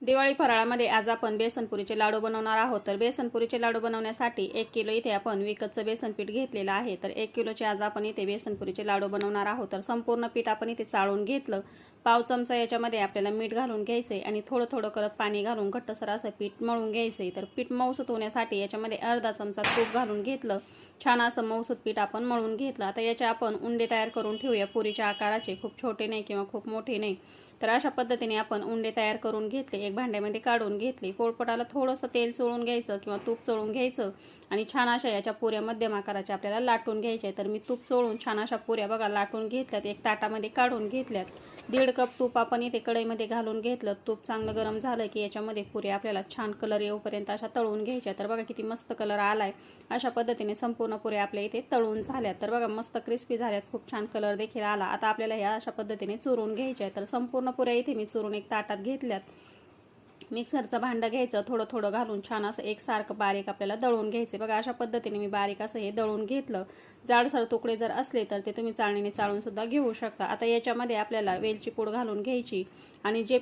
दिवाळी फराळामध्ये आज आपण बेसनपुरीचे लाडू बनवणार आहोत। तर बेसनपुरीचे लाडू बनवण्यासाठी 1 किलो इथे आपण विकतचं बेसन पीठ घेतलेलं आहे। तर 1 किलोचे आज आपण इथे बेसनपुरीचे लाडू बनवणार आहोत। तर संपूर्ण पीठ आपण इथे चाळून घेतलं। पाव चमचा याच्यामध्ये आपल्याला मीठ घालून घ्यायचंय आणि थोडं थोडं करत पाणी घालून घट्टसर असं पीठ मळून घ्यायचंय। तर पीठ मऊसूत होण्यासाठी याच्यामध्ये अर्धा चमचा तूप घालून घेतलं। छान असं मऊसूत पीठ आपण मळून घेतलं। आता याचे आपण उंडे तयार करून ठेवूया पुरीच्या आकाराचे, खूप छोटे नाही किंवा खूप मोठे नाही। तर अशा पद्धतीने आपण उंडे तयार करून घेतले, एक भांड्यामध्ये काढून घेतले। पोळपाटाला थोडंसं तेल चोळून घ्यायचं किंवा तूप चोळून घ्यायचं आणि छान अशा याच्या पुऱ्या मध्यम आकाराच्या आपल्याला लाटून घ्यायच्या। तर मी तूप चोळून छान अशा पुऱ्या बघा लाटून घेतल्यात, एक ताटामध्ये काढून घेतल्यात। 1.5 कप तूप आपण इथे कढईमध्ये घालून घेतलं। तूप चांगलं गरम झालं की याच्यामध्ये पुऱ्या आपल्याला छान कलर येऊपर्यंत अशा तळून घ्यायच्या। तर बघा किती मस्त कलर आलाय। अशा पद्धतीने संपूर्ण पुऱ्या आपल्या इथे तळून झाल्यात। तर बघा मस्त क्रिस्पी झाल्यात, खूप छान कलर देखील आला। आता आपल्याला ह्या अशा पद्धतीने चुरून घ्यायच्या आहेत। तर संपूर्ण पुऱ्या इथे मी चुरून एक ताटात घेतल्यात। मिक्सरचं भांडं घ्यायचं, थोडं थोडं घालून छान असं एकसारखं बारीक आपल्याला दळून घ्यायचे। बघा अशा पद्धतीने मी बारीक असं हे दळून घेतलं। जाडसर तुकडे जर असले तर ते तुम्ही चाळणीने चाळून सुद्धा घेऊ शकता। आता याच्यामध्ये आपल्याला वेलची पूड घालून घ्यायची आणि जे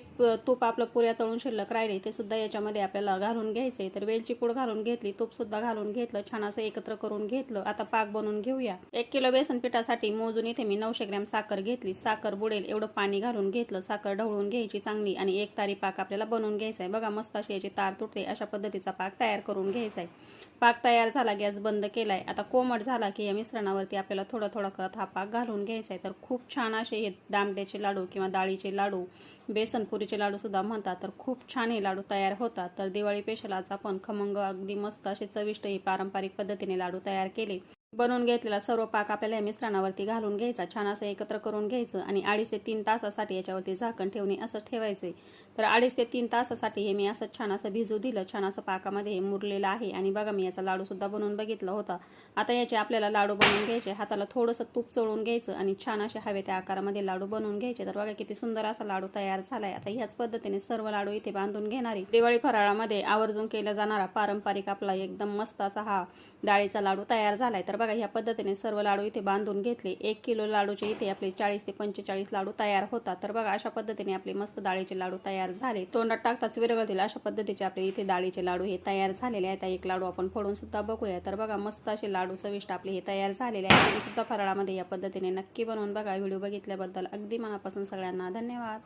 तूप आपलं पुऱ्या तळून शिल्लक राहिले ते सुद्धा याच्यामध्ये आपल्याला घालून घ्यायचे। तर वेलची पूड घालून घेतली, तूप सुद्धा घालून घेतलं, छान असं एकत्र करून घेतलं। आता पाक बनवून घेऊया। 1 किलो बेसन पिठासाठी मोजून इथे मी 900 ग्रॅम साखर घेतली। साखर बुडेल एवढं पाणी घालून घेतलं। साखर ढवळून घ्यायची चांगली आणि एक तारी पाक आपल्याला बनवून घ्यायचा आहे। बघा मस्त अशी याची तार तुटते अशा पद्धतीचा पाक तयार करून घ्यायचा आहे। पाक तयार झाला, गॅस बंद केलाय। आता कोमट झाला की या मिश्रणावरती आपल्याला थोडा थोडा करत हा पाक घालून घ्यायचा आहे। तर खूप छान असे हे दामट्याचे लाडू किंवा डाळीचे लाडू, बेसनपुरीचे लाडू सुद्धा म्हणतात, तर खूप छान हे लाडू तयार होतात। तर दिवाळी स्पेशल आज आपण खमंग अगदी मस्त असे चविष्ट ही पारंपरिक पद्धतीने लाडू तयार केले। बनवून घेतलेला सर्व पाक आपल्याला या मिश्रणावरती घालून घ्यायचा, छान असं एकत्र करून घ्यायचं आणि 2.5 ते 3 तासासाठी याच्यावरती झाकण ठेवणे असं ठेवायचे। तर 2.5 ते 3 तासासाठी हे मी असं छान असं भिजू दिलं। छान असं पाकामध्ये हे मुरलेलं आहे आणि बघा मी याचा लाडू सुद्धा बनवून बघितला होता। आता याचे आपल्याला लाडू बनवून घ्यायचे। हाताला थोडंसं तूप चोळून घ्यायचं आणि छान असे हवे त्या आकारामध्ये लाडू बनवून घ्यायचे। तर बघा किती सुंदर असा लाडू तयार झालाय। आता ह्याच पद्धतीने सर्व लाडू इथे बांधून घेणारी दिवाळी फराळामध्ये आवर्जून केला जाणारा पारंपरिक आपला एकदम मस्त असा हा डाळीचा लाडू तयार झालाय। तर बघा ह्या पद्धतीने सर्व लाडू इथे बांधून घेतले। 1 किलो लाडूचे इथे आपले 40 ते 45 लाडू तयार होतात। तर बघा अशा पद्धतीने आपले मस्त डाळीचे लाडू तयार झाले। तोंडात टाकताच विरघळतील अशा पद्धतीचे आपले इथे डाळीचे लाडू हे तयार झालेले आहेत। एक लाडू आपण फोडून सुद्धा बघूया। तर बघा मस्त असे लाडू चविष्ट आपले हे तयार झालेले आहेत। तुम्ही सुद्धा फराळामध्ये या पद्धतीने नक्की बनवून बघा। व्हिडिओ बघितल्याबद्दल अगदी मनापासून सगळ्यांना धन्यवाद।